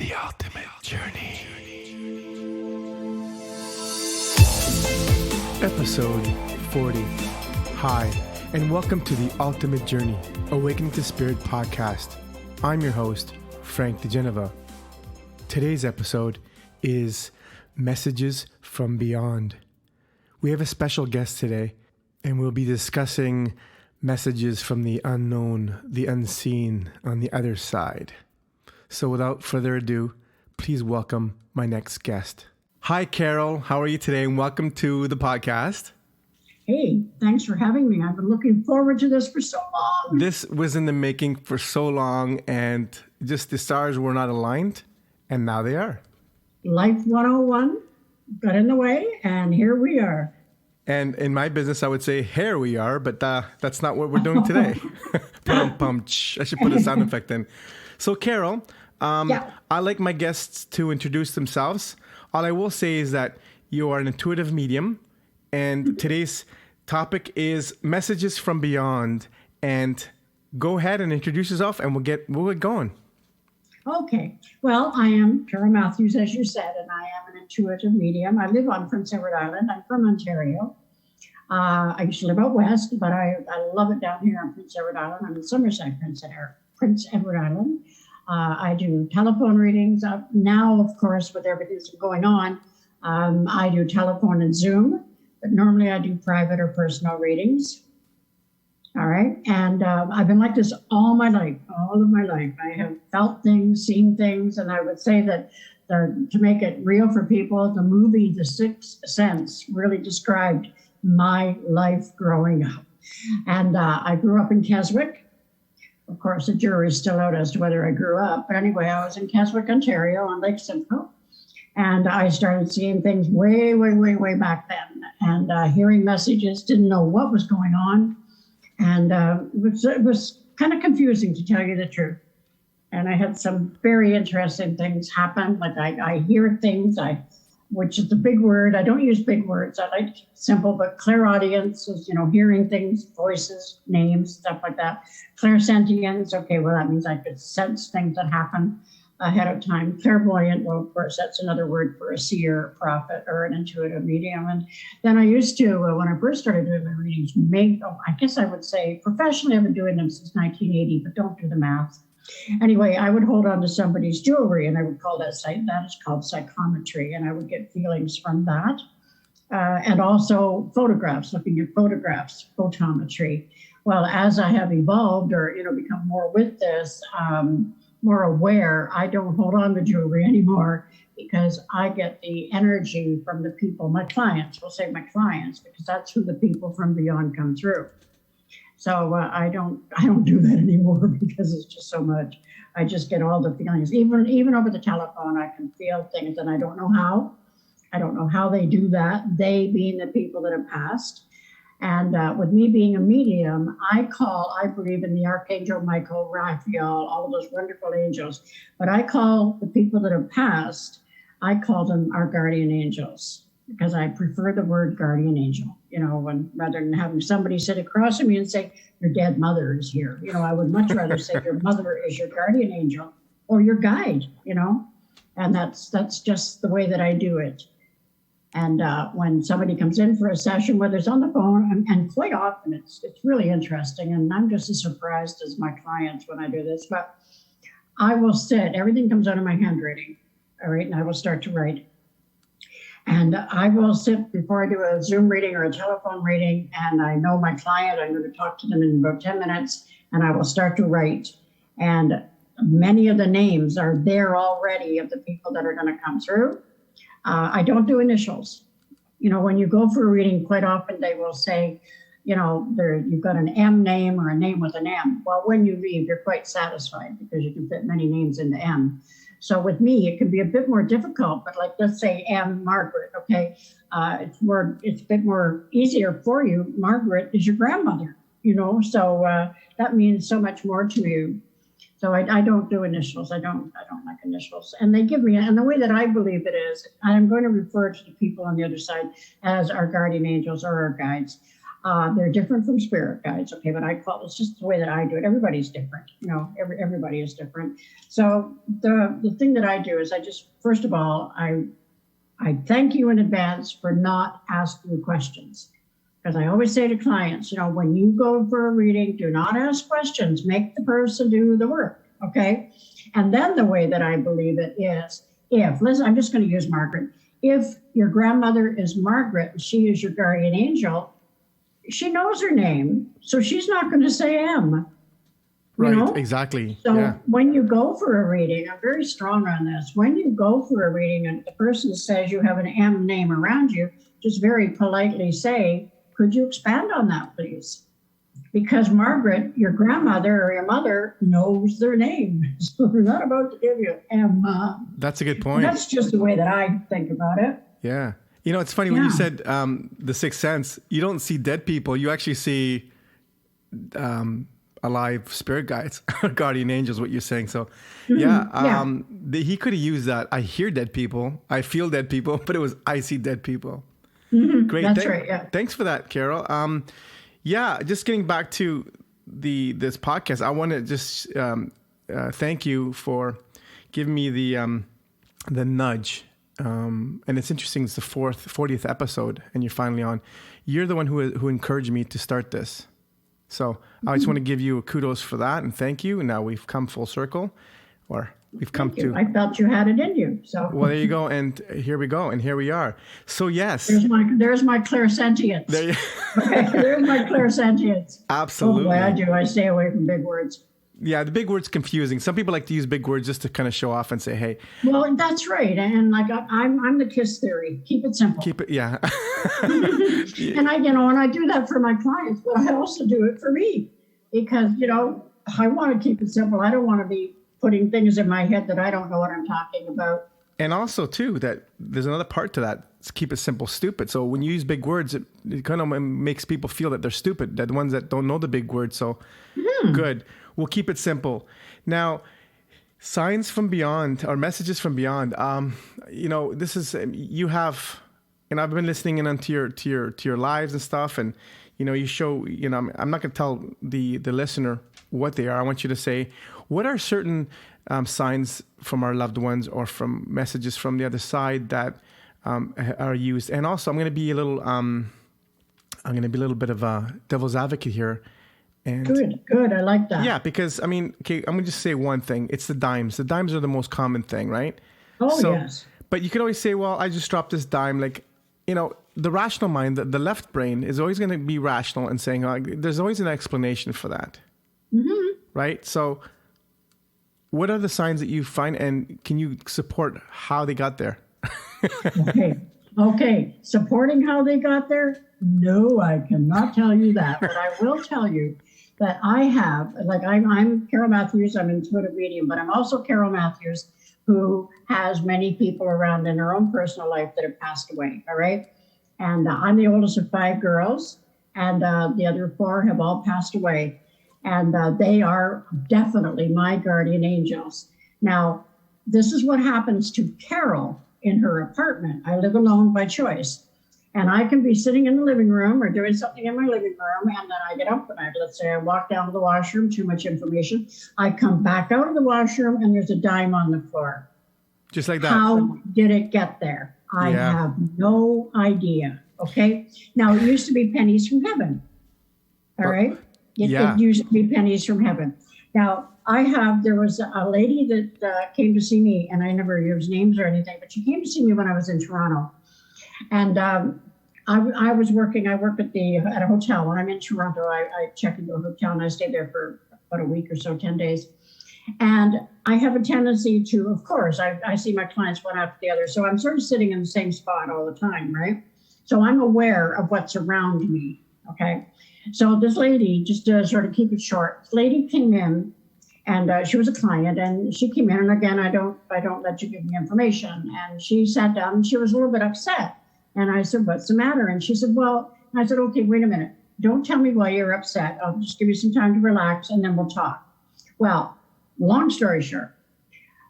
The ultimate journey. Episode 40. Hi, and welcome to The Ultimate Journey, Awakening to Spirit podcast. I'm your host, Frank DeGeneva. Today's episode is Messages from Beyond. We have a special guest today, and we'll be discussing messages from the unknown, the unseen, on the other side. So without further ado, please welcome my next guest. Hi, Carole. How are you today? And welcome to the podcast. Hey, thanks for having me. I've been looking forward to this for so long. This was in the making for so long, and just the stars were not aligned, and now they are. Life 101 got in the way, and here we are. And in my business, I would say, here we are, but that's not what we're doing today. I should put a sound effect in. So, Carole, I like my guests to introduce themselves. All I will say is that you are an intuitive medium, and today's topic is messages from beyond. And go ahead and introduce yourself, and we'll get going. Okay. Well, I am Carole Matthews, as you said, and I am an intuitive medium. I live on Prince Edward Island. I'm from Ontario. I used to live out west, but I love it down here on Prince Edward Island. I'm in Somerset, Prince Edward Island. I do telephone readings. Now, of course, with everything that's going on, I do telephone and Zoom, but normally I do private or personal readings. All right. And I've been like this all of my life. I have felt things, seen things, and I would say that to make it real for people, the movie The Sixth Sense really described my life growing up. And I grew up in Keswick. Of course, the jury's still out as to whether I grew up. But anyway, I was in Keswick, Ontario on Lake Simcoe. And I started seeing things way back then. And hearing messages, didn't know what was going on. And it was kind of confusing, to tell you the truth. And I had some very interesting things happen. Like I hear things, which is the big word. I don't use big words. I like simple, but clairaudience is, hearing things, voices, names, stuff like that. Clairsentience, okay, well, that means I could sense things that happen ahead of time. Clairvoyant, well, of course, that's another word for a seer, a prophet, or an intuitive medium. And then I used to, when I first started doing my readings, I guess I would say professionally, I've been doing them since 1980, but don't do the math. Anyway, I would hold on to somebody's jewelry, and I would call that is called psychometry, and I would get feelings from that. And also photographs, looking at photographs, photometry. Well, as I have evolved or, become more with this, more aware, I don't hold on to jewelry anymore because I get the energy from the people, my clients, we'll say my clients, because that's who the people from beyond come through. So I don't do that anymore because it's just so much. I just get all the feelings. Even over the telephone, I can feel things, and I don't know how. I don't know how they do that, they being the people that have passed. And with me being a medium, I believe in the Archangel Michael, Raphael, all of those wonderful angels. But I call the people that have passed, I call them our guardian angels, because I prefer the word guardian angel, rather than having somebody sit across from me and say, your dead mother is here. I would much rather say your mother is your guardian angel or your guide, and that's just the way that I do it. And when somebody comes in for a session, whether it's on the phone, and quite often it's really interesting, and I'm just as surprised as my clients when I do this, but I will sit, everything comes out of my handwriting, all right, and I will start to write. And I will sit before I do a Zoom reading or a telephone reading, and I know my client, I'm going to talk to them in about 10 minutes, and I will start to write. And many of the names are there already of the people that are going to come through. I don't do initials. When you go for a reading, quite often they will say, you've got an M name or a name with an M. Well, when you leave, you're quite satisfied because you can fit many names into M. So with me, it can be a bit more difficult, but like, let's say M. Margaret, okay? It's a bit more easier for you. Margaret is your grandmother, so that means so much more to you. So I don't do initials. I don't like initials. And they give me, and the way that I believe it is, I'm going to refer to the people on the other side as our guardian angels or our guides. They're different from spirit guides, okay? But it's just the way that I do it. Everybody's different, everybody is different. So the thing that I do is first of all, I thank you in advance for not asking questions. Because I always say to clients, when you go for a reading, do not ask questions. Make the person do the work, okay? And then the way that I believe it is, listen, I'm just going to use Margaret. If your grandmother is Margaret and she is your guardian angel, she knows her name, so she's not going to say M. Right, exactly. So when you go for a reading, I'm very strong on this. When you go for a reading and the person says you have an M name around you, just very politely say, could you expand on that, please? Because Margaret, your grandmother or your mother, knows their name. So they're not about to give you M. That's a good point. That's just the way that I think about it. Yeah. It's funny when you said the sixth sense, you don't see dead people. You actually see alive spirit guides, guardian angels, what you're saying. So, he could have used that. I hear dead people. I feel dead people. But it was, I see dead people. Mm-hmm. Great. That's right. Yeah. Thanks for that, Carole. Just getting back to this podcast, I want to just thank you for giving me the nudge. And it's interesting. It's the 40th episode, and you're finally on. You're the one who encouraged me to start this. So I just want to give you kudos for that, and thank you. And now we've come full circle, or we've come to. I felt you had it in you. So well, there you go, and here we go, and here we are. So yes, there's my clairsentience. There's my clairsentience. Absolutely. Oh boy, I do. I stay away from big words. Yeah, the big word's confusing. Some people like to use big words just to kind of show off and say, "Hey." Well, that's right, and like I'm the KISS theory. Keep it simple. Keep it, yeah. And I do that for my clients, but I also do it for me because I want to keep it simple. I don't want to be putting things in my head that I don't know what I'm talking about. And also, too, that there's another part to that. It's keep it simple, stupid. So when you use big words, it kind of makes people feel that they're stupid. They're the ones that don't know the big words. So good. We'll keep it simple. Now, signs from beyond, or messages from beyond. This is you have, and I've been listening in onto your lives and stuff, and you show. I'm not going to tell the listener what they are. I want you to say, what are certain signs from our loved ones or from messages from the other side that are used. And also, I'm going to be a little bit of a devil's advocate here. And good. I like that. Yeah, because I'm going to just say one thing. It's the dimes. The dimes are the most common thing, right? Oh, yes. But you can always say, well, I just dropped this dime. Like, the rational mind, the left brain is always going to be rational and saying, there's always an explanation for that. Mm-hmm. Right? So what are the signs that you find, and can you support how they got there? Okay. Supporting how they got there? No, I cannot tell you that. But I will tell you that I have, I'm Carole Matthews, I'm an intuitive medium, but I'm also Carole Matthews, who has many people around in her own personal life that have passed away, all right? And I'm the oldest of 5 girls, and the other 4 have all passed away. And they are definitely my guardian angels. Now, this is what happens to Carole in her apartment. I live alone by choice. And I can be sitting in the living room or doing something in my living room, and then I get up and let's say I walk down to the washroom, too much information. I come back out of the washroom and there's a dime on the floor. Just like that. How did it get there? I have no idea. Okay. Now, it used to be pennies from heaven. All right. It used to be pennies from heaven. Now, there was a lady that came to see me, and I never use names or anything, but she came to see me when I was in Toronto. And I work at a hotel. When I'm in Toronto, I check into a hotel and I stay there for about a week or so, 10 days. And I have a tendency to, of course, I see my clients one after the other. So I'm sort of sitting in the same spot all the time, right? So I'm aware of what's around me, okay? So this lady, just to sort of keep it short, this lady came in, and she was a client, and she came in, and again, I don't let you give me information. And she sat down, and she was a little bit upset. And I said, what's the matter? And she said, I said, okay, wait a minute. Don't tell me why you're upset. I'll just give you some time to relax, and then we'll talk. Well, long story short,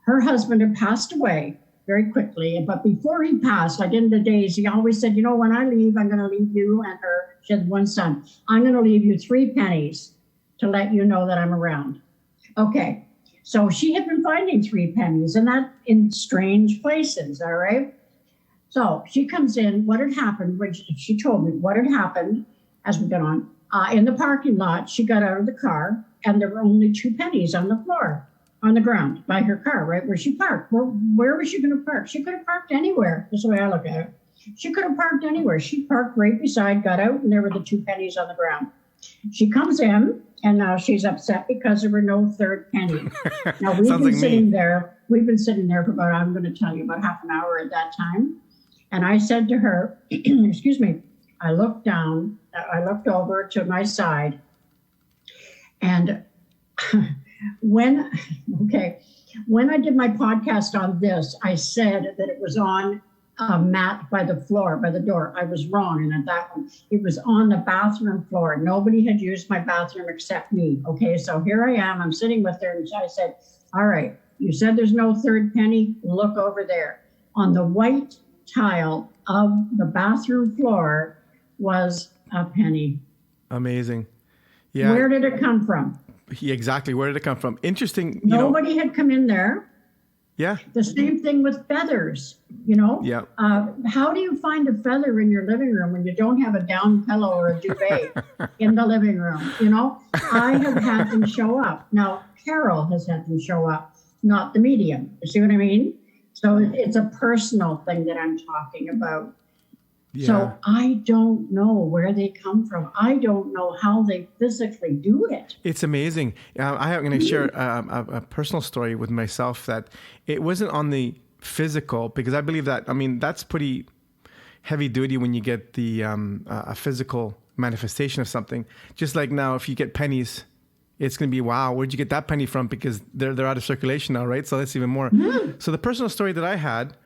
her husband had passed away very quickly. But before he passed, like in the days, he always said, when I leave, I'm going to leave you and her. She had one son. I'm going to leave you 3 pennies to let you know that I'm around. Okay. So she had been finding 3 pennies, and that in strange places. All right. So she comes in. What had happened, which she told me what had happened as we got on. In the parking lot, she got out of the car, and there were only 2 pennies on the floor, on the ground by her car, right where she parked. Where was she going to park? She could have parked anywhere. That's the way I look at it. She could have parked anywhere. She parked right beside, got out, and there were the 2 pennies on the ground. She comes in, and now she's upset because there were no 3rd penny. Now, we've been sitting there. We've been sitting there for about, I'm going to tell you, about half an hour at that time. And I said to her, excuse me, I looked down, I looked over to my side, and when I did my podcast on this, I said that it was on a mat by the floor, by the door. I was wrong. And at that one, it was on the bathroom floor. Nobody had used my bathroom except me. Okay, so here I am. I'm sitting with her, and I said, all right, you said there's no 3rd penny. Look over there. On the white tile of the bathroom floor was a penny. Amazing. Yeah. Where did it come from? Yeah, exactly. Where did it come from? Interesting. Nobody had come in there. Yeah. The same thing with feathers, Yeah. How do you find a feather in your living room when you don't have a down pillow or a duvet in the living room? I have had them show up. Now, Carole has had them show up, not the medium. You see what I mean? So it's a personal thing that I'm talking about. Yeah. So I don't know where they come from. I don't know how they physically do it. It's amazing. I'm going to share a personal story with myself that it wasn't on the physical, because I believe that, that's pretty heavy duty when you get the a physical manifestation of something. Just like now, if you get pennies, it's going to be, wow, where'd you get that penny from? Because they're out of circulation now, right? So that's even more. Mm. So the personal story that I had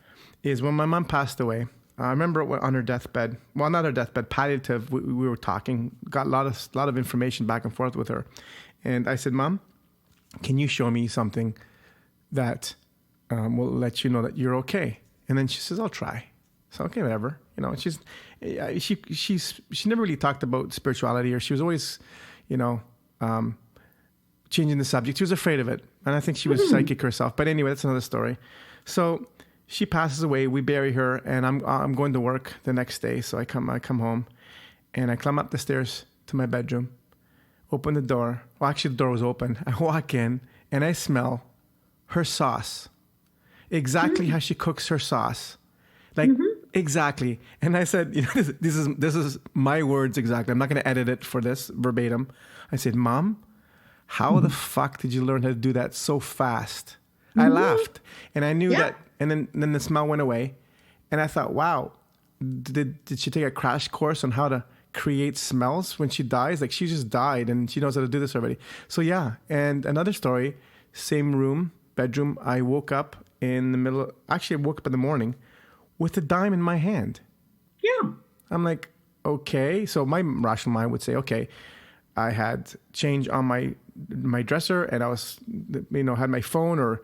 is when my mom passed away. I remember on her deathbed, well, not her deathbed, palliative, we were talking, got a lot of information back and forth with her. And I said, Mom, can you show me something that will let you know that you're okay? And then she says, I'll try. So, okay, whatever. She never really talked about spirituality, or she was always, changing the subject. She was afraid of it. And I think she was psychic herself. But anyway, that's another story. So she passes away. We bury her, and I'm going to work the next day. So I come home, and I climb up the stairs to my bedroom, open the door. Well, actually, the door was open. I walk in, and I smell her sauce, exactly how she cooks her sauce, like exactly. And I said, this is my words exactly. I'm not going to edit it for this verbatim. I said, Mom, how the fuck did you learn how to do that so fast? I laughed, and I knew that. And then the smell went away. And I thought, wow, did she take a crash course on how to create smells when she dies? Like, she just died, and she knows how to do this already. So yeah. And another story, same room, bedroom. I woke up in the middle. Actually, I woke up in the morning with a dime in my hand. Yeah. I'm like, okay. So my rational mind would say, okay, I had change on my dresser, and I was, had my phone or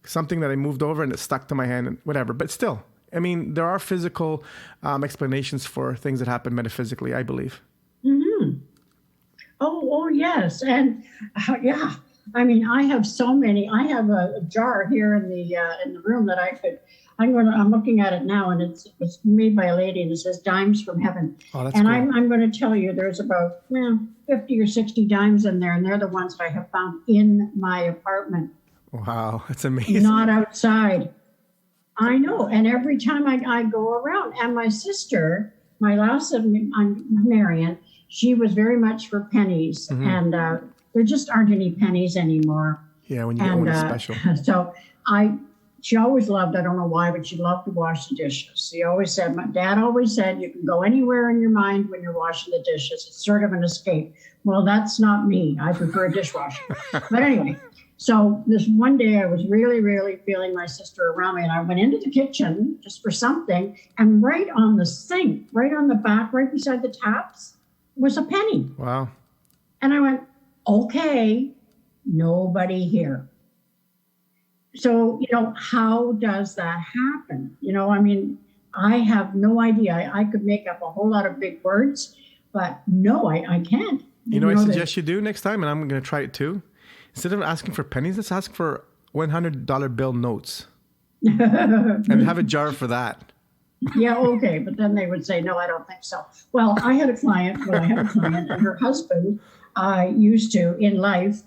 something that I moved over and it stuck to my hand and whatever. But still, there are physical explanations for things that happen metaphysically, I believe. Mm-hmm. Oh, yes. And yeah, I have so many. I have a jar here in the room that I'm looking at it now, and it's made by a lady, and it says dimes from heaven. Oh, that's cool. I'm going to tell you, there's about 50 or 60 dimes in there, and they're the ones that I have found in my apartment. Wow, that's amazing. Not outside. I know. And every time I go around, and my sister, my last sibling, Marion, she was very much for pennies. Mm-hmm. And there just aren't any pennies anymore. Yeah, when you get one, it's special. So she always loved, I don't know why, but she loved to wash the dishes. My dad always said, you can go anywhere in your mind when you're washing the dishes. It's sort of an escape. Well, that's not me. I prefer a dishwasher. But anyway. So this one day I was really, really feeling my sister around me, and I went into the kitchen just for something, and right on the sink, right on the back, right beside the taps, was a penny. Wow. And I went, okay, nobody here. So, how does that happen? I mean, I have no idea. I could make up a whole lot of big words, but no, I can't. I suggest you do next time, and I'm going to try it too. Instead of asking for pennies, let's ask for $100 bill notes and have a jar for that. Yeah, okay. But then they would say, no, I don't think so. Well, I had a client, and her husband used to, in life,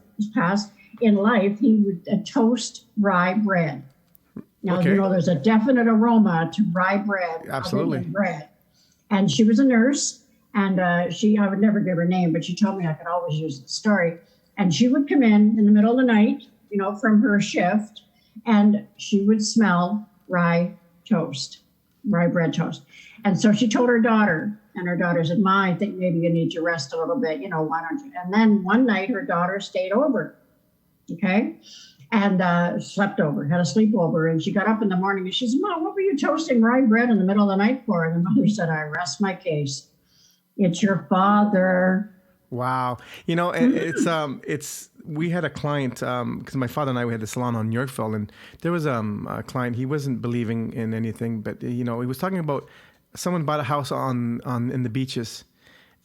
he would toast rye bread. Now, Okay. There's a definite aroma to rye bread. Absolutely. Bread. And she was a nurse, and I would never give her name, but she told me I could always use the story. And she would come in the middle of the night, from her shift, and she would smell rye bread toast. And so she told her daughter, and her daughter said, Ma, I think maybe you need to rest a little bit, why don't you? And then one night her daughter stayed over, okay, and slept over, had a sleepover. And she got up in the morning and she said, Mom, what were you toasting rye bread in the middle of the night for? And the mother said, I rest my case. It's your father. Wow. We had a client, because my father and I, we had the salon on Yorkville, and there was a client, he wasn't believing in anything, but, he was talking about someone bought a house in the beaches,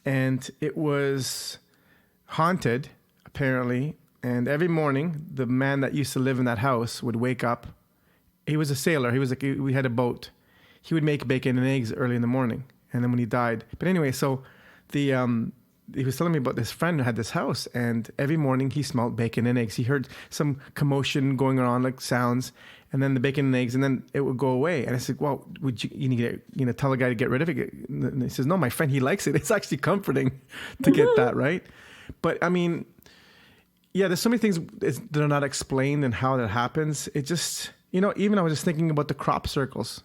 and it was haunted, apparently, and every morning, the man that used to live in that house would wake up. He was a sailor. He was like, we had a boat. He would make bacon and eggs early in the morning, and then when he died. But anyway, so he was telling me about this friend who had this house, and every morning he smelled bacon and eggs. He heard some commotion going on, like sounds, and then the bacon and eggs, and then it would go away. And I said, well, would you need to tell a guy to get rid of it? And he says, no, my friend, he likes it. It's actually comforting to get that, right? But I mean, yeah, there's so many things that are not explained and how that happens. It just, even I was just thinking about the crop circles.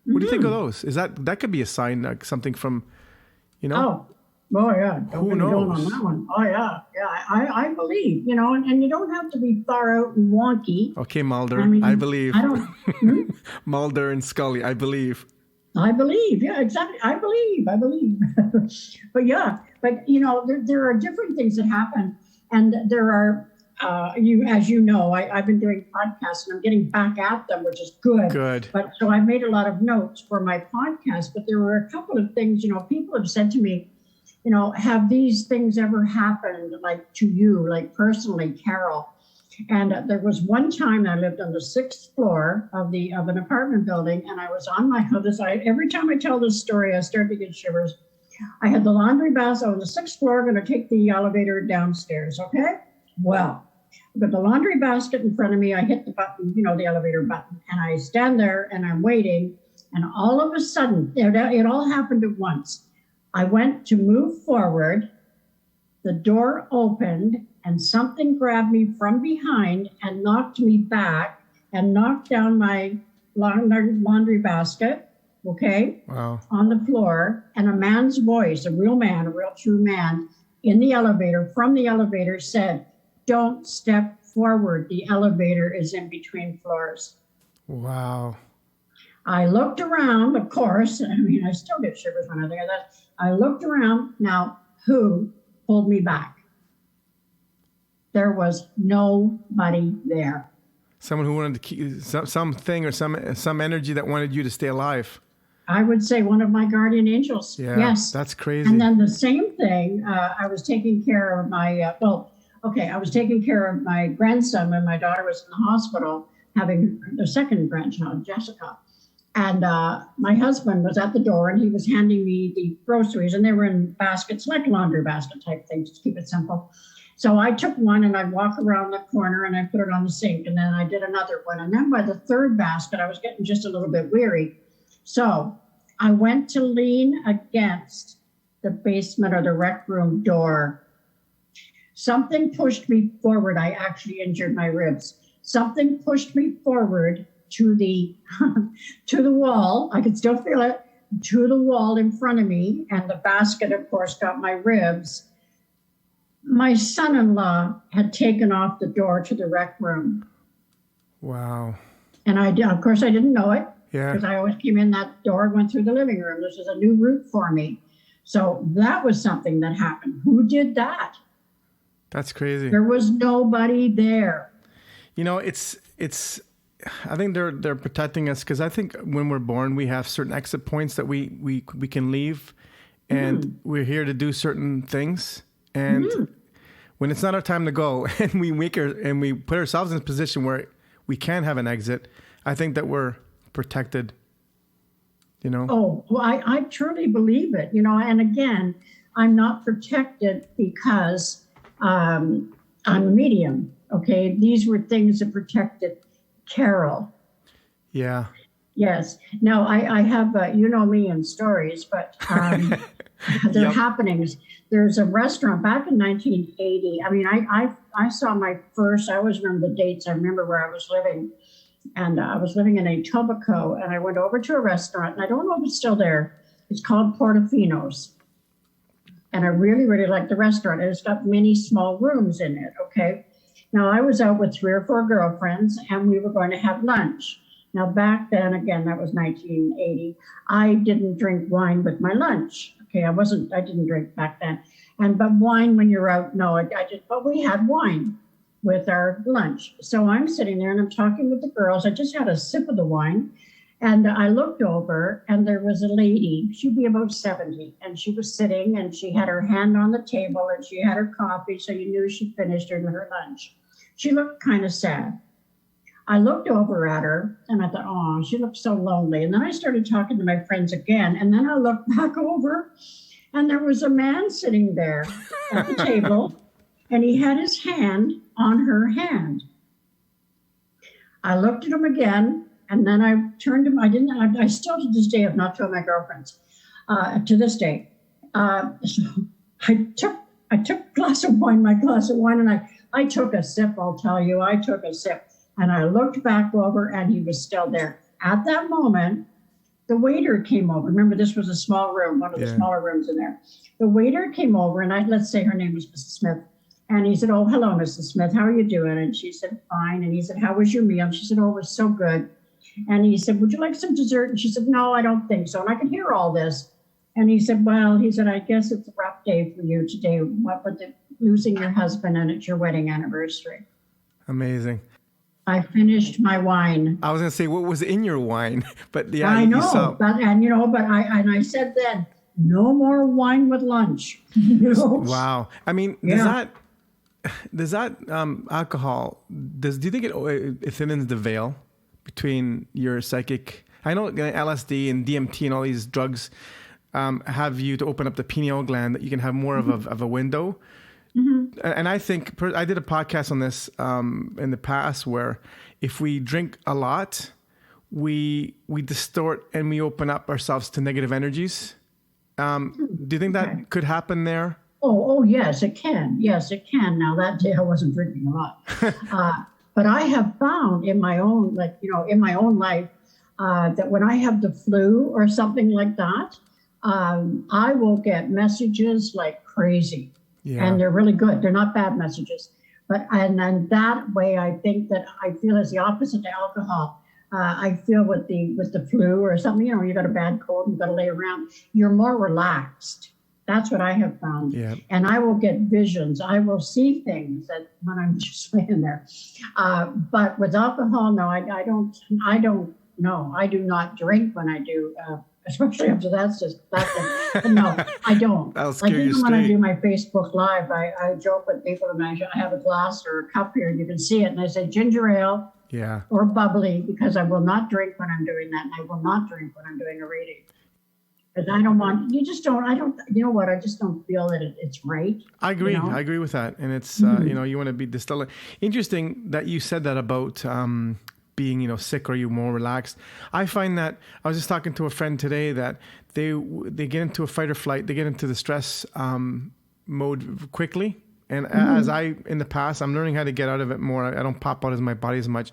What do you think of those? Is that could be a sign, like something from, Oh, yeah. Who knows? On that one. Oh, yeah. Yeah, I believe, and you don't have to be far out and wonky. Okay, Mulder, I believe. I don't. Mulder and Scully, I believe. I believe. Yeah, exactly. I believe. But yeah, there are different things that happen. And there are, as you know, I've been doing podcasts and I'm getting back at them, which is good. Good. But so I made a lot of notes for my podcast, but there were a couple of things, people have said to me, have these things ever happened, like to you, like personally, Carole? And there was one time I lived on the 6th floor of an apartment building, and I was on my other side. Every time I tell this story, I start to get shivers. I had the laundry basket on the 6th floor, going to take the elevator downstairs, okay? Well, I've got the laundry basket in front of me. I hit the button, the elevator button, and I stand there and I'm waiting, and all of a sudden, it all happened at once. I went to move forward, the door opened, and something grabbed me from behind and knocked me back and knocked down my laundry basket, okay, wow, on the floor. And a man's voice, a real true man, from the elevator said, don't step forward. The elevator is in between floors. Wow. I looked around, of course. I still get shivers when I think of that. I looked around. Now, who pulled me back? There was nobody there. Someone who wanted to keep something or some energy that wanted you to stay alive. I would say one of my guardian angels. Yeah, yes. That's crazy. And then the same thing, I was taking care of I was taking care of my grandson when my daughter was in the hospital having their second grandchild, Jessica. And my husband was at the door and he was handing me the groceries, and they were in baskets, like laundry basket type things, to keep it simple. So I took one and I'd walk around the corner and I put it on the sink, and then I did another one. And then by the third basket, I was getting just a little bit weary. So I went to lean against the basement or the rec room door. Something pushed me forward. I actually injured my ribs. Something pushed me forward to the wall. I could still feel it, to the wall in front of me. And the basket, of course, got my ribs. My son-in-law had taken off the door to the rec room. Wow. And of course, I didn't know it. Yeah. Because I always came in that door, went through the living room. This is a new route for me. So that was something that happened. Who did that? That's crazy. There was nobody there. It's they're protecting us, because I think when we're born, we have certain exit points that we can leave, and we're here to do certain things. And when it's not our time to go, and we put ourselves in a position where we can have an exit, I think that we're protected. Oh, well, I truly believe it. And again, I'm not protected because I'm a medium. Okay, these were things that protected Carole. Yeah. Yes. Now I have me in stories, but they're happenings. There's a restaurant back in 1980. I mean, I saw my first. I always remember the dates. I remember where I was living, and I was living in Etobicoke, and I went over to a restaurant, and I don't know if it's still there. It's called Portofino's. And I really, really like the restaurant. And it's got many small rooms in it, okay? Now, I was out with 3 or 4 girlfriends, and we were going to have lunch. Now, back then, again, that was 1980, I didn't drink wine with my lunch. Okay, I didn't drink back then. But wine when you're out, no, but we had wine with our lunch. So I'm sitting there, and I'm talking with the girls. I just had a sip of the wine. And I looked over, and there was a lady, she'd be about 70, and she was sitting, and she had her hand on the table, and she had her coffee, so you knew she finished her lunch. She looked kind of sad. I looked over at her, and I thought, oh, she looked so lonely. And then I started talking to my friends again, and then I looked back over, and there was a man sitting there at the table, and he had his hand on her hand. I looked at him again, and then I turned him. I still to this day have not told my girlfriends, to this day. So I took my glass of wine, and I took a sip, I'll tell you. I took a sip, and I looked back over, and he was still there. At that moment, the waiter came over. Remember, this was a small room, one of the smaller rooms in there. The waiter came over, and let's say her name was Mrs. Smith. And he said, oh, hello, Mrs. Smith. How are you doing? And she said, fine. And he said, how was your meal? And she said, oh, it was so good. And he said, would you like some dessert? And she said, no, I don't think so. And I could hear all this. And he said, I guess it's a rough day for you today. What with losing your husband, and it's your wedding anniversary. Amazing. I finished my wine. I was going to say, what was in your wine? But yeah, I know. I said then, no more wine with lunch. Wow. I mean, does that alcohol, do you think it thins the veil between your psychic? I know LSD and DMT and all these drugs have you to open up the pineal gland, that you can have more of a window. Mm-hmm. And I think I did a podcast on this in the past, where if we drink a lot, we distort and we open up ourselves to negative energies. Do you think that could happen there? Oh, yes, it can. Yes, it can. Now, that day I wasn't drinking a lot. But I have found in my own life, that when I have the flu or something like that, I will get messages like crazy. Yeah. And they're really good. They're not bad messages. And then that way, I think that I feel is the opposite to alcohol. I feel with the flu or something, you got a bad cold, you've got to lay around, you're more relaxed. That's what I have found. Yeah. And I will get visions. I will see things that when I'm just laying there. But with alcohol, no, I don't know. I do not drink when I do, especially after that's just that. No, I don't. That'll scare you even straight. When I do my Facebook Live, I joke with people, and I have a glass or a cup here, and you can see it, and I say ginger ale. Yeah. Or bubbly, because I will not drink when I'm doing that, and I will not drink when I'm doing a reading. Because I just don't feel that it's right. I agree. I agree with that. And it's, you want to be distilling. Interesting that you said that about being, sick, or you more relaxed. I find that I was just talking to a friend today that they get into a fight or flight. They get into the stress mode quickly. And as in the past, I'm learning how to get out of it more. I don't pop out of my body as much.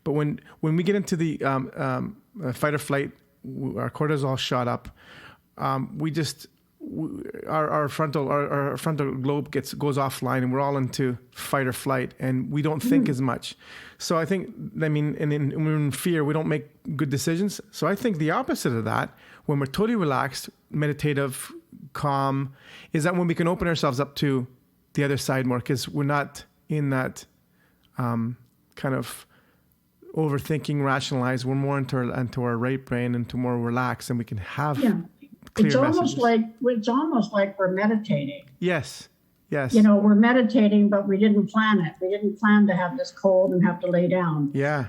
But when we get into the fight or flight, our cortisol shot up. Our frontal globe goes offline, and we're all into fight or flight, and we don't think as much. So when we're in fear, we don't make good decisions. So I think the opposite of that, when we're totally relaxed, meditative, calm, is that when we can open ourselves up to the other side more, because we're not in that kind of overthinking, rationalize. We're more into our right brain, into more relaxed, and we can have clear it's almost messages. it's almost like we're meditating. Yes. We're meditating, but we didn't plan it. We didn't plan to have this cold and have to lay down. Yeah.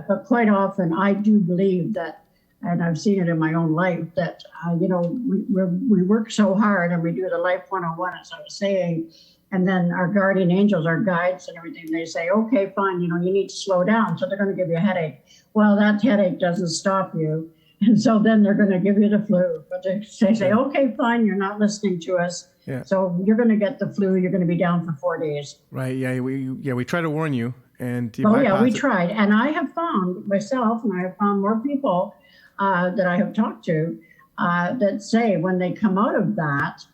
But quite often, I do believe that, and I've seen it in my own life, that, we work so hard and we do the life 101, as I was saying, and then our guardian angels, our guides and everything, they say, okay, fine, you need to slow down. So they're going to give you a headache. Well, that headache doesn't stop you. And so then they're going to give you the flu. But they say, okay, fine, you're not listening to us. Yeah. So you're going to get the flu. You're going to be down for 4 days. Right. Yeah. We try to warn you, and you we tried, and I have found myself, and I have found more people that I have talked to that say when they come out of that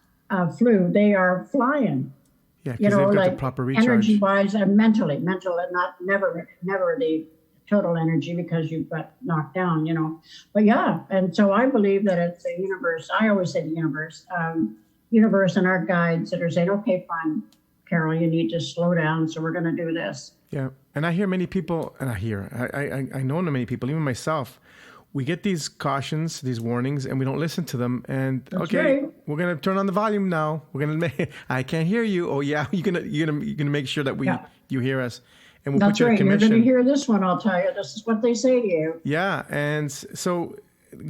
flu, they are flying. Yeah, because they've got the proper recharge. Energy-wise and mental, and not never the total energy because you've got knocked down. But yeah, and so I believe that it's the universe. I always say the universe and our guides that are saying, okay, fine, Carole, you need to slow down, so we're going to do this. Yeah, and I hear many people, and I know many people, even myself, we get these cautions, these warnings, and we don't listen to them. And That's right. We're going to turn on the volume now. We're going to I can't hear you. Oh yeah, you're gonna make sure that you hear us. And we'll That's put you right. in commission. You're going to hear this one, I'll tell you. This is what they say to you. Yeah, and so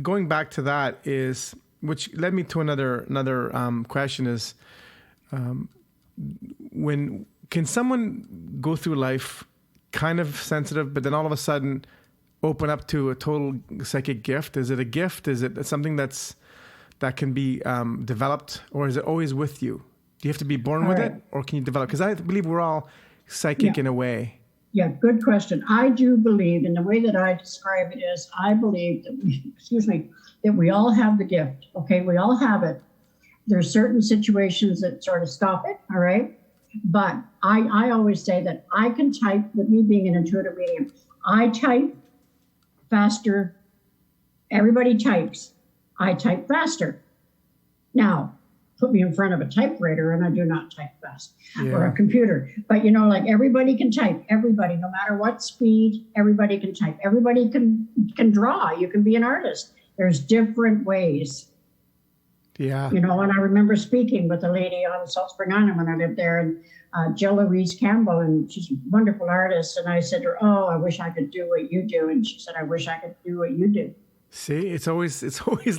going back to that is, which led me to another question is, when can someone go through life kind of sensitive, but then all of a sudden open up to a total psychic gift? Is it a gift? Is it something that can be developed, or is it always with you? Do you have to be born with it, or can you develop? Because I believe we're all psychic in a way. Yeah, good question. I do believe, and the way that I describe it is, I believe that that we all have the gift. Okay, we all have it. There's certain situations that sort of stop it. All right, but I always say that I can type. With me being an intuitive medium, I type faster. Everybody types. I type faster. Now, put me in front of a typewriter and I do not type fast, or a computer. But like everybody can type. Everybody, no matter what speed, everybody can type. Everybody can draw. You can be an artist. There's different ways. Yeah. And I remember speaking with a lady on South Spring Island when I lived there, and Jill Louise Campbell, and she's a wonderful artist. And I said to her, "Oh, I wish I could do what you do." And she said, "I wish I could do what you do." See, it's always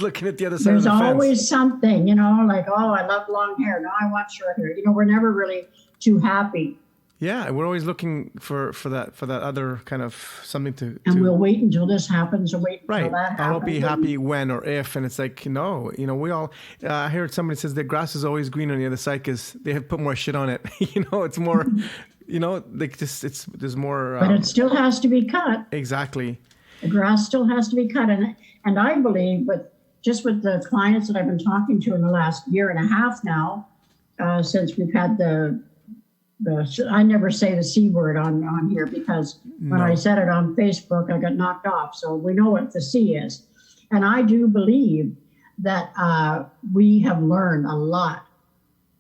looking at the other side of the fence. There's always something, like, oh, I love long hair. No, I want short hair. We're never really too happy. Yeah, we're always looking for that other kind of something to. And we'll wait until this happens, or wait until that happens. I won't be happy when or if, and it's like no, we all. I heard somebody says the grass is always green on the other side because they have put more shit on it. It's more, there's more. But it still has to be cut. Exactly. The grass still has to be cut, and I believe with the clients that I've been talking to in the last year and a half now, since we've had the I never say the C word on here because when I said it on Facebook, I got knocked off. So we know what the C is. And I do believe that we have learned a lot.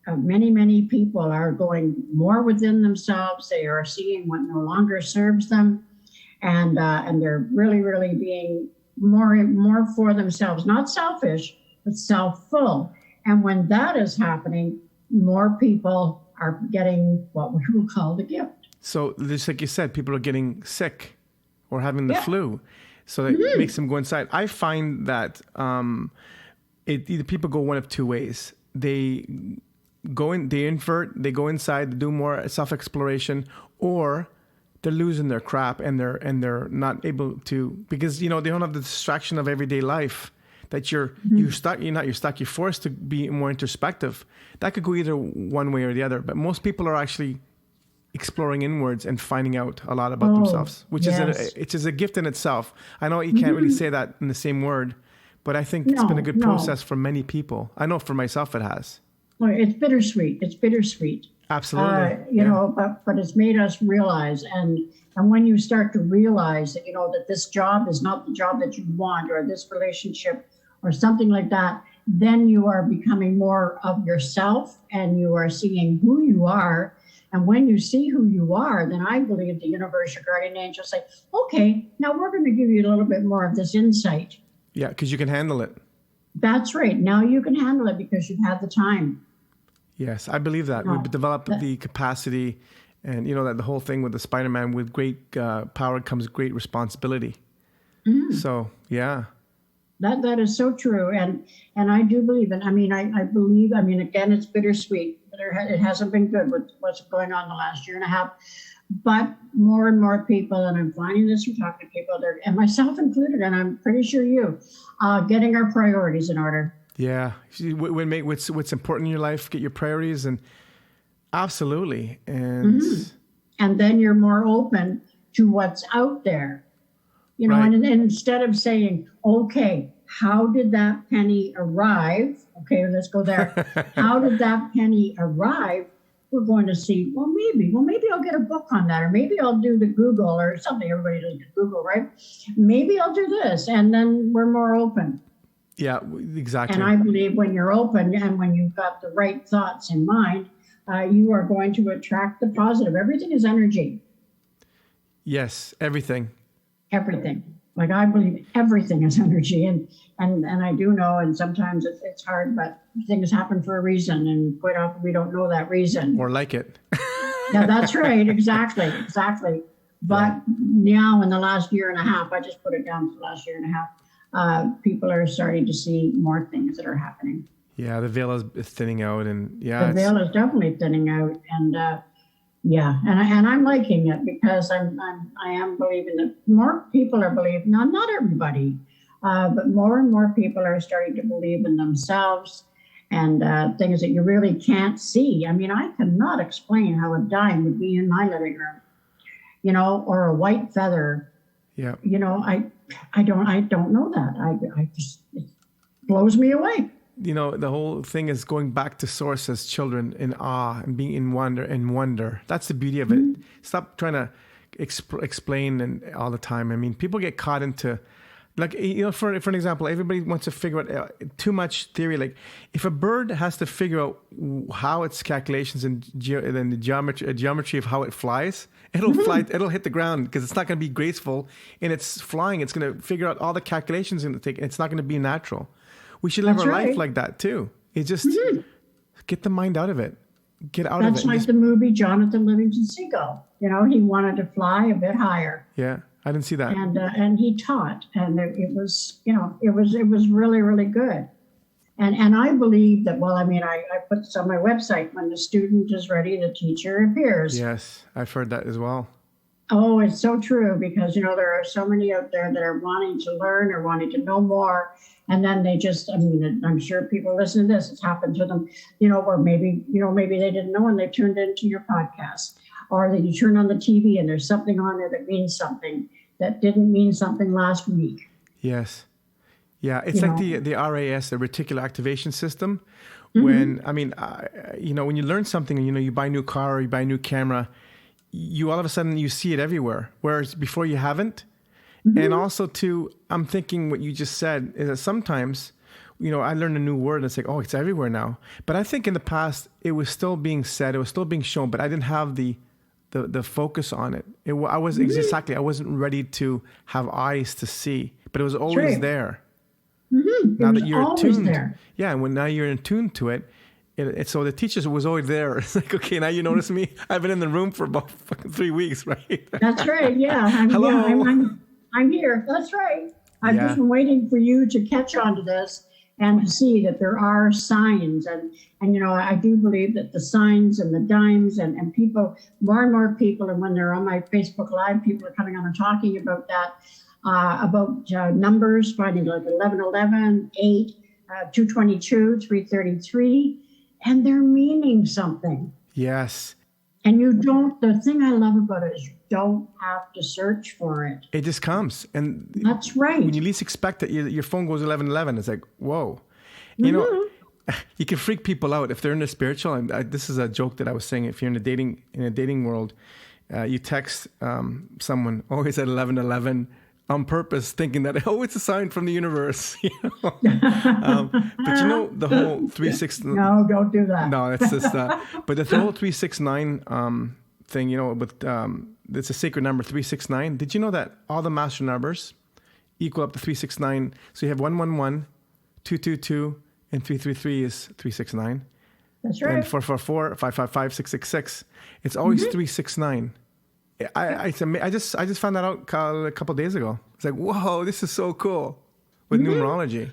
Many, many people are going more within themselves. They are seeing what no longer serves them. And they're really, really being more for themselves, not selfish, but self-full. And when that is happening, more people are getting what we will call the gift. So just like you said, people are getting sick or having the flu. So that makes them go inside. I find that either people go one of two ways. They invert, they go inside, they do more self-exploration, or they're losing their crap and they're not able to, because they don't have the distraction of everyday life that you're stuck. You're stuck. You're forced to be more introspective. That could go either one way or the other. But most people are actually exploring inwards and finding out a lot about themselves, which is a gift in itself. I know you can't really say that in the same word, but I think it's been a good process for many people. I know for myself it has. Well, it's bittersweet. Absolutely. But it's made us realize, and when you start to realize that, that this job is not the job that you want, or this relationship or something like that, then you are becoming more of yourself and you are seeing who you are And when you see who you are, then I believe the universe, your guardian angel, say, okay, now we're going to give you a little bit more of this insight. Yeah, because you can handle it. That's right. Now you can handle it because you've had the time. Yes, I believe that. We've developed the capacity, and that the whole thing with the Spider-Man, with great power comes great responsibility. So, yeah. That is so true. And I do believe it. I believe, again, it's bittersweet. It hasn't been good with what's going on the last year and a half. But more and more people, and I'm finding this from talking to people, and myself included, and I'm pretty sure you, getting our priorities in order. Yeah. What's important in your life, get your priorities, and absolutely. And then you're more open to what's out there. Right. And instead of saying, okay, how did that penny arrive? Okay, let's go there. How did that penny arrive? We're going to see, maybe I'll get a book on that, or maybe I'll do the Google or something. Everybody does Google, right? Maybe I'll do this. And then we're more open. Yeah, exactly. And I believe when you're open and when you've got the right thoughts in mind, you are going to attract the positive. Everything is energy. Yes, everything. Everything. Like I believe everything is energy, and I do know, and sometimes it's hard, but things happen for a reason, and quite often we don't know that reason. Or like it. Yeah, that's right. Exactly. But now in the last year and a half, I just put it down to the last year and a half, people are starting to see more things that are happening. Yeah, the veil is thinning out, and the veil is definitely thinning out, and and I'm liking it because I am believing that more people are believing, not everybody, but more and more people are starting to believe in themselves and things that you really can't see. I cannot explain how a dime would be in my living room, or a white feather. Yeah. I don't know that. It blows me away. The whole thing is going back to source as children, in awe and being in wonder. That's the beauty of it. Stop trying to explain and all the time. People get caught into, for an example, everybody wants to figure out too much theory. Like if a bird has to figure out how its calculations and then the geometry of how it flies, it'll fly. It'll hit the ground because it's not going to be graceful in its flying. It's going to figure out all the calculations and it's not going to be natural. We should live our life like that too. It's just get the mind out of it. Get out of it. That's like the movie Jonathan Livingston Seagull. He wanted to fly a bit higher. Yeah, I didn't see that. And he taught, and it was really, really good. And I believe that. Well, I put this on my website. When the student is ready, the teacher appears. Yes, I've heard that as well. Oh, it's so true because, there are so many out there that are wanting to learn or wanting to know more. And then they just, I'm sure people listen to this, it's happened to them, or maybe they didn't know and they tuned into your podcast, or that you turn on the TV and there's something on there that means something that didn't mean something last week. Yes. Yeah. It's like the RAS, the reticular activation system. When, when you learn something, you buy a new car or you buy a new camera, you all of a sudden you see it everywhere, whereas before you haven't. And also too, I'm thinking what you just said is that sometimes, I learned a new word and it's like, oh, it's everywhere now. But I think in the past it was still being said, it was still being shown, but I didn't have the focus on it. I wasn't ready to have eyes to see, but it was always there. Now that you're attuned, now you're in tune to it. So the teachers was always there. It's like, okay, now you notice me. I've been in the room for about 3 weeks, right? That's right. Yeah. Hello. Yeah, I'm here. That's right. I've just been waiting for you to catch on to this and to see that there are signs. And I do believe that the signs and the dimes and people, more and more people, and when they're on my Facebook Live, people are coming on and talking about that, about numbers, finding like 1111, 8, 222, 333. And they're meaning something. Yes. And the thing I love about it is you don't have to search for it. It just comes. And that's right. When you least expect it, your phone goes 1111. It's like, whoa. You can freak people out if they're in the spiritual. And this is a joke that I was saying. If you're in a dating world, you text someone always at 1111. on purpose, thinking that, oh, it's a sign from the universe. But the whole 369. No, don't do that. No, it's just but the whole 369 thing, with it's a sacred number 369. Did you know that all the master numbers equal up to 369? So you have 111, 222, and 333 is 369. That's right. And 444, 555, 666. It's always 369. I just found that out a couple of days ago. It's like, whoa, this is so cool with numerology.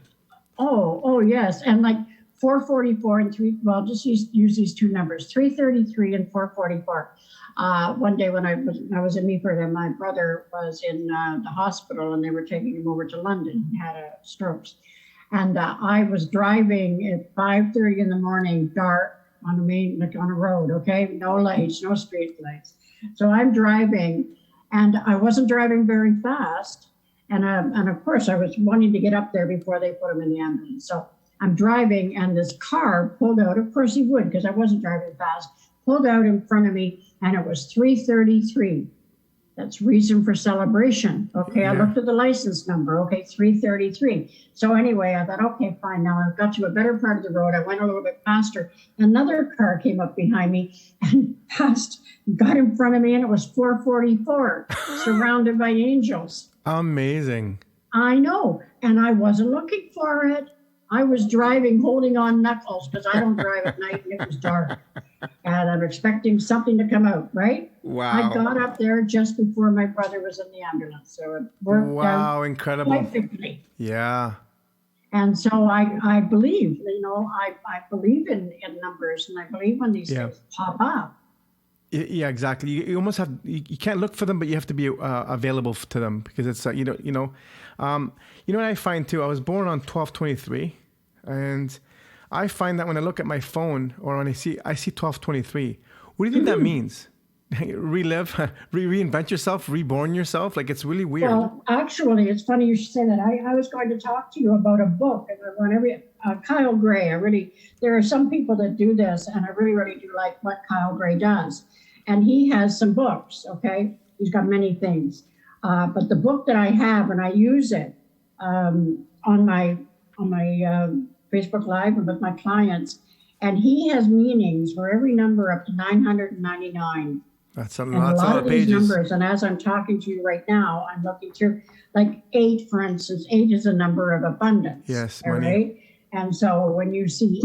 Oh, yes. And like 444 and just use these two numbers, 333 and 444. One day when I was in Meaford and my brother was in the hospital and they were taking him over to London. He had a stroke. And I was driving at 5:30 in the morning, dark on a road, okay? No lights, no street lights. So I'm driving, and I wasn't driving very fast. And of course, I was wanting to get up there before they put him in the ambulance. So I'm driving, and this car pulled out. Of course he would, because I wasn't driving fast. Pulled out in front of me, and it was 333. That's reason for celebration. Okay, I looked at the license number. Okay, 333. So anyway, I thought, okay, fine. Now I've got to a better part of the road. I went a little bit faster. Another car came up behind me and got in front of me, and it was 444, surrounded by angels. Amazing. I know. And I wasn't looking for it. I was driving, holding on knuckles, because I don't drive at night and it was dark. And I'm expecting something to come out, right? Wow. I got up there just before my brother was in the ambulance. So it worked out incredible. perfectly. Yeah. And so I believe, I believe in numbers, and I believe when these things pop up. Yeah, exactly. You almost have, you can't look for them, but you have to be available to them, because it's, what I find too, I was born on 12/23, and I find that when I look at my phone or when I see 12/23, what do you think that means? Relive, reinvent yourself, reborn yourself? Like, it's really weird. Well, actually, it's funny you should say that. I was going to talk to you about a book, and I want Kyle Gray. There are some people that do this, and I really, really do like what Kyle Gray does. And he has some books, okay? He's got many things. But the book that I have, and I use it on my Facebook Live and with my clients, and he has meanings for every number up to 999. That's a lot of these pages. numbers, and as I'm talking to you right now, I'm looking through, like 8, for instance. 8 is a number of abundance. Yes, all money. Right? And so when you see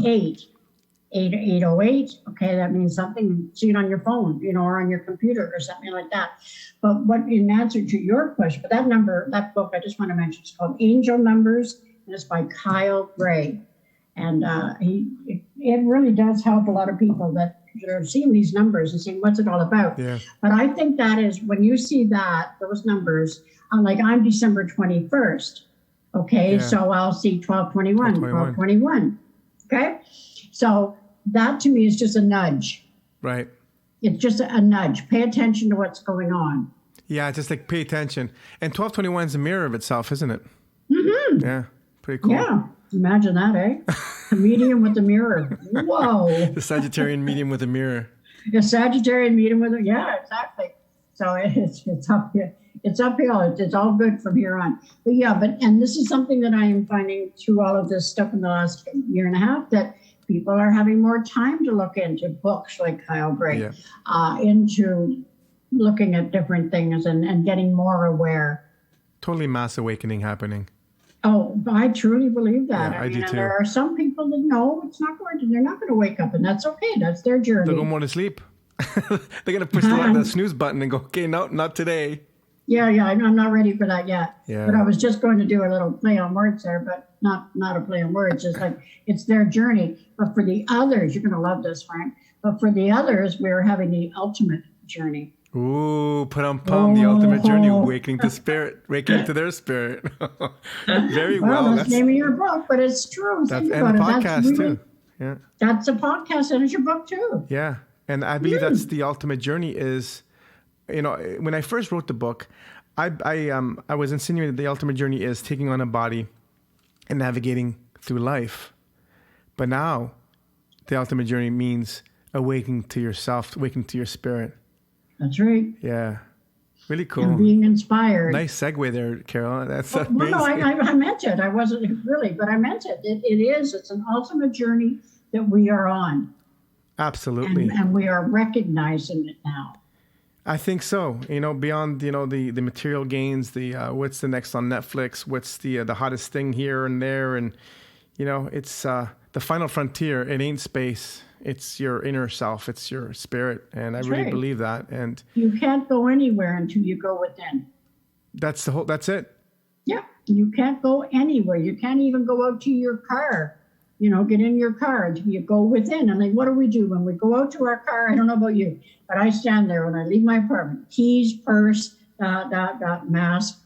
808, okay, that means something. See it on your phone, or on your computer or something like that. But in answer to your question, but that book, I just want to mention, it's called Angel Numbers, and it's by Kyle Gray. And it really does help a lot of people that are seeing these numbers and saying, what's it all about? Yeah. But I think that is, when you see those numbers, I'm December 21st. Okay, Yeah. so I'll see 12/21. Okay, so that to me is just a nudge. Right. It's just a nudge. Pay attention to what's going on. Yeah, just like pay attention. And 12/21 is a mirror of itself, isn't it? Mm-hmm. Yeah, pretty cool. Yeah, imagine that, eh? A medium with a mirror. Whoa. The Sagittarian medium with a mirror. A Sagittarian medium with a, yeah, exactly. So it's uphill. It's uphill. It's all good from here on. But and this is something that I am finding through all of this stuff in the last year and a half, that people are having more time to look into books like Kyle Gray, into looking at different things and getting more aware. Totally mass awakening happening. Oh, I truly believe that. Yeah, I do too. There are some people that know they're not going to wake up, and that's okay. That's their journey. They'll go more to sleep. They're going to push the snooze button and go, okay, no, not today. Yeah, I'm not ready for that yet. Yeah. But I was just going to do a little play on words there, but not a play on words. It's like, it's their journey. But for the others, you're going to love this, Frank. But for the others, we're having the ultimate journey. Ooh, put on palm, the ultimate journey, awakening to spirit, awakening to their spirit. Very well. That's the name of your book, but it's true. That's and a podcast too. Yeah. That's a podcast and it's your book too. Yeah. And I believe that's the ultimate journey is, when I first wrote the book, I was insinuating that the ultimate journey is taking on a body and navigating through life. But now the ultimate journey means awakening to yourself, awakening to your spirit. That's right. Yeah. Really cool. And being inspired. Nice segue there, Carole. That's amazing. Well, no, I meant it. I wasn't really, but I meant it. It is. It's an ultimate journey that we are on. Absolutely. And we are recognizing it now. I think so. Beyond, the material gains, the what's the next on Netflix, what's the hottest thing here and there. And, it's the final frontier. It ain't space. It's your inner self. It's your spirit. And I really believe that. And you can't go anywhere until you go within. That's it. Yeah. You can't go anywhere. You can't even go out to your car, get in your car until you go within. And what do we do when we go out to our car? I don't know about you, but I stand there when I leave my apartment, keys, purse, mask,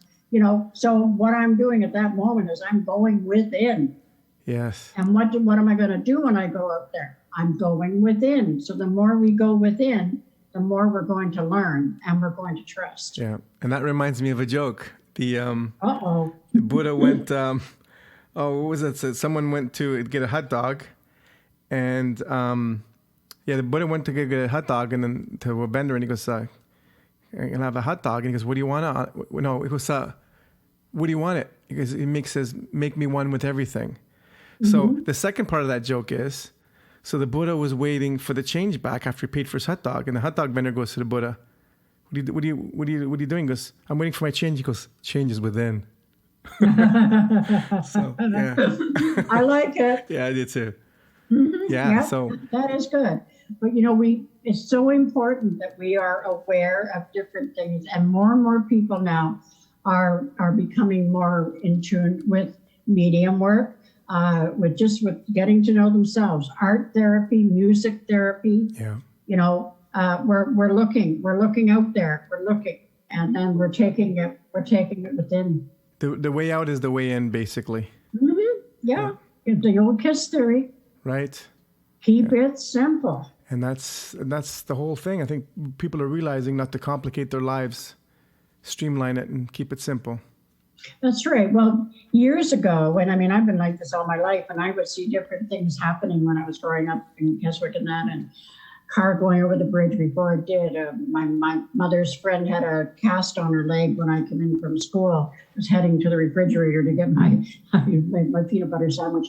so what I'm doing at that moment is I'm going within. Yes. And what am I going to do when I go out there? I'm going within. So the more we go within, the more we're going to learn and we're going to trust. Yeah. And that reminds me of a joke. The Buddha went, what was it? So someone went to get a hot dog and, the Buddha went to get a hot dog and then to a vendor and he goes, can I have a hot dog? And he goes, what do you want? No, he goes, what do you want it? He goes, says, make me one with everything. So the second part of that joke is, so the Buddha was waiting for the change back after he paid for his hot dog, and the hot dog vendor goes to the Buddha, "What are you doing?" He goes, "I'm waiting for my change." He goes, "Change is within." So yeah, I like it. Yeah, I did too. Mm-hmm. Yeah, so that is good. But it's so important that we are aware of different things, and more people now are becoming more in tune with medium work. With getting to know themselves, art therapy, music therapy. Yeah. We're looking out there, and then we're taking it within. The way out is the way in, basically. Mm-hmm. Yeah. The old KISS theory. Right. Keep it simple. And that's the whole thing. I think people are realizing not to complicate their lives, streamline it and keep it simple. That's right. Well, years ago, I've been like this all my life, and I would see different things happening when I was growing up in Keswick and that, and car going over the bridge before it did. My mother's friend had a cast on her leg when I came in from school. I was heading to the refrigerator to get my peanut butter sandwich.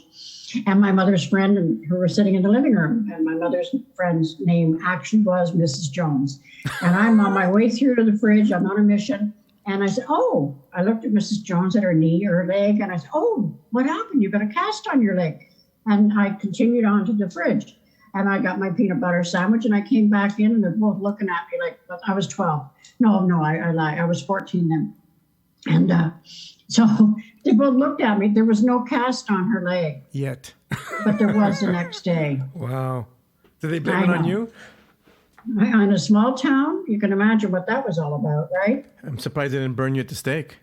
And my mother's friend who were sitting in the living room, and my mother's friend's name actually was Mrs. Jones. And I'm on my way through to the fridge. I'm on a mission. And I said, I looked at Mrs. Jones at her leg, and I said, what happened? You got a cast on your leg. And I continued on to the fridge, and I got my peanut butter sandwich, and I came back in, and they're both looking at me like, I was 12. No, I lied. I was 14 then. And so they both looked at me. There was no cast on her leg. Yet. But there was the next day. Wow. Did they blame it on you? In a small town, you can imagine what that was all about, right? I'm surprised they didn't burn you at the stake.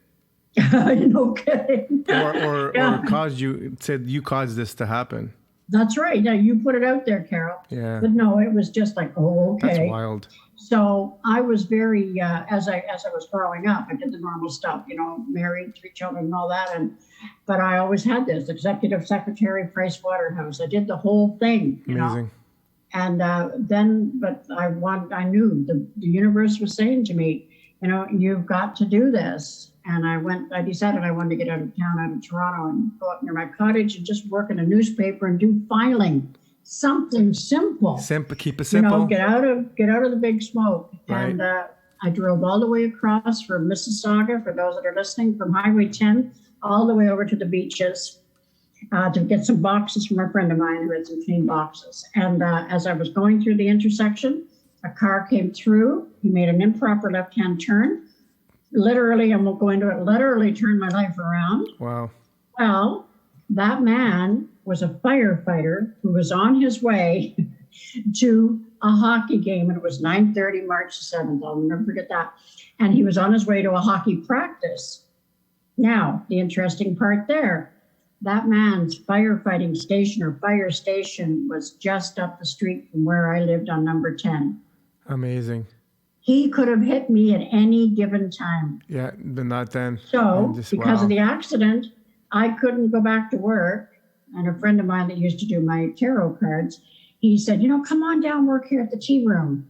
No kidding. Or said you caused this to happen. That's right. Yeah, you put it out there, Carole. Yeah. But no, it was just like, okay. That's wild. So I was very, as I was growing up, I did the normal stuff, married, 3 children and all that. But I always had this executive secretary, Price Waterhouse. I did the whole thing, Amazing. And but I knew the universe was saying to me, you've got to do this. And I decided I wanted to get out of town, out of Toronto, and go up near my cottage and just work in a newspaper and do filing. Something simple. Simple, keep it simple. Get out of the big smoke. Right. And I drove all the way across from Mississauga, for those that are listening, from Highway 10, all the way over to the beaches. To get some boxes from a friend of mine who had some clean boxes. And as I was going through the intersection, a car came through. He made an improper left-hand turn. Literally, I won't go into it, literally turned my life around. Wow. Well, that man was a firefighter who was on his way to a hockey game, and it was 9:30, March 7th. I'll never forget that. And he was on his way to a hockey practice. Now, the interesting part there, that man's firefighting station or fire station was just up the street from where I lived on number 10. Amazing. He could have hit me at any given time. Yeah, but not then. So because of the accident, I couldn't go back to work. And a friend of mine that used to do my tarot cards, he said, come on down, work here at the tea room.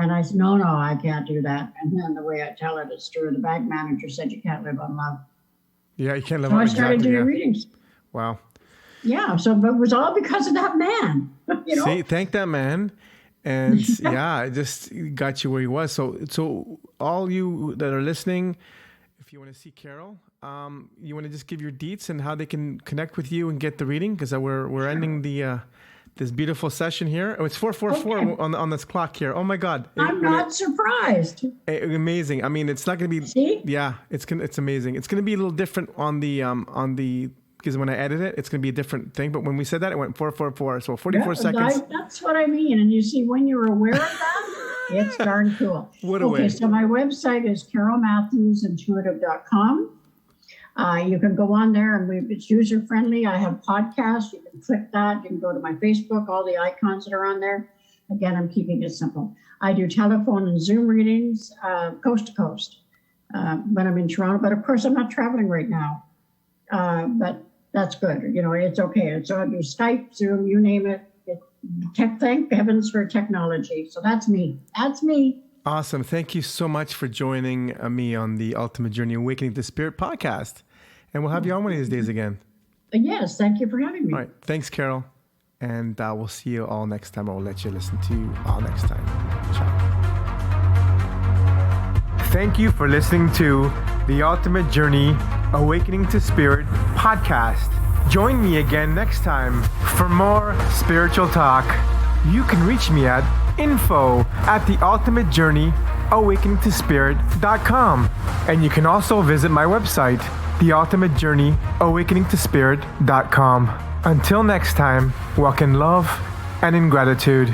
And I said, no, I can't do that. And then the way I tell it is true. The bank manager said you can't live on love. Yeah, you can't live So on I started doing yeah. readings. Wow. Yeah, so but it was all because of that man. See, thank that man. And yeah, it just got you where he was. So all you that are listening, if you want to see Carole, you want to just give your deets and how they can connect with you and get the reading, because we're ending the this beautiful session here. Oh, it's 4:44 on this clock here. Oh my God! I'm not surprised. Amazing. I mean, it's not going to be. See? Yeah, it's amazing. It's going to be a little different on the. Because when I edit it, it's going to be a different thing. But when we said that, it went 4:44. So 44 seconds. That's what I mean. And you see, when you're aware of that, it's darn cool. What a way. Okay, so my website is CaroleMatthewsIntuitive.com. You can go on there and it's user friendly. I have podcasts. You can click that. You can go to my Facebook, all the icons that are on there. Again, I'm keeping it simple. I do telephone and Zoom readings coast to coast when I'm in Toronto. But of course, I'm not traveling right now. But that's good. It's okay. So I do Skype, Zoom, you name it. Thank heavens for technology. So that's me. Awesome. Thank you so much for joining me on the Ultimate Journey Awakening to Spirit podcast. And we'll have you on one of these days again. Yes. Thank you for having me. All right. Thanks, Carole. And we'll see you all next time. I'll let you listen to you all next time. Ciao. Thank you for listening to the Ultimate Journey Awakening to Spirit podcast. Join me again next time for more spiritual talk. You can reach me at info@theultimatejourneyawakeningtospirit.com. And you can also visit my website, theultimatejourneyawakeningtospirit.com. Until next time, walk in love and in gratitude.